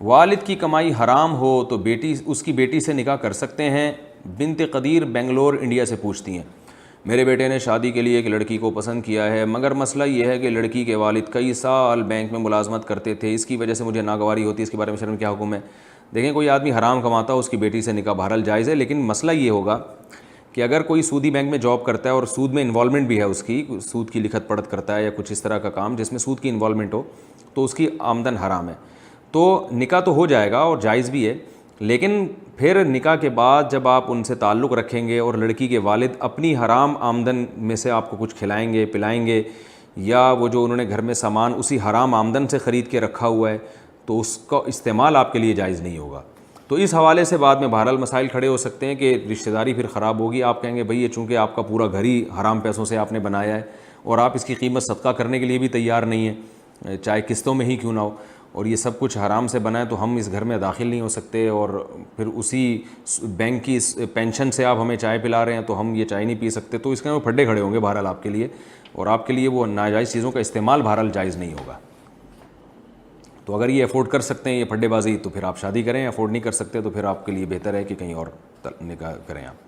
والد کی کمائی حرام ہو تو اس کی بیٹی سے نکاح کر سکتے ہیں؟ بنت قدیر بنگلور انڈیا سے پوچھتی ہیں، میرے بیٹے نے شادی کے لیے ایک لڑکی کو پسند کیا ہے، مگر مسئلہ یہ ہے کہ لڑکی کے والد کئی سال بینک میں ملازمت کرتے تھے، اس کی وجہ سے مجھے ناگواری ہوتی ہے، اس کے بارے میں شرع میں کیا حکم ہے؟ دیکھیں، کوئی آدمی حرام کماتا ہے اس کی بیٹی سے نکاح بہرحال جائز ہے، لیکن مسئلہ یہ ہوگا کہ اگر کوئی سودی بینک میں جاب کرتا ہے اور سود میں انوالومنٹ بھی ہے، اس کی سود کی لکھت پڑھت کرتا ہے یا کچھ اس طرح کا کام جس میں سود کی انوالومنٹ ہو، تو اس کی آمدن حرام ہے، تو نکاح تو ہو جائے گا اور جائز بھی ہے، لیکن پھر نکاح کے بعد جب آپ ان سے تعلق رکھیں گے اور لڑکی کے والد اپنی حرام آمدن میں سے آپ کو کچھ کھلائیں گے پلائیں گے، یا وہ جو انہوں نے گھر میں سامان اسی حرام آمدن سے خرید کے رکھا ہوا ہے، تو اس کا استعمال آپ کے لیے جائز نہیں ہوگا۔ تو اس حوالے سے بعد میں بہرحال مسائل کھڑے ہو سکتے ہیں کہ رشتہ داری پھر خراب ہوگی، آپ کہیں گے بھئی یہ چونکہ آپ کا پورا گھر ہی حرام پیسوں سے آپ نے بنایا ہے اور آپ اس کی قیمت صدقہ کرنے کے لیے بھی تیار نہیں ہیں، چاہے قسطوں میں ہی کیوں نہ ہو، اور یہ سب کچھ حرام سے بنا ہے، تو ہم اس گھر میں داخل نہیں ہو سکتے، اور پھر اسی بینک کی پینشن سے آپ ہمیں چائے پلا رہے ہیں تو ہم یہ چائے نہیں پی سکتے، تو اس کے وہ پھڈے کھڑے ہوں گے بہرحال آپ کے لیے، اور آپ کے لیے وہ ناجائز چیزوں کا استعمال بہرحال جائز نہیں ہوگا۔ تو اگر یہ افورڈ کر سکتے ہیں یہ پھڈے بازی، تو پھر آپ شادی کریں، افورڈ نہیں کر سکتے تو پھر آپ کے لیے بہتر ہے کہ کہیں اور نکاح کریں آپ۔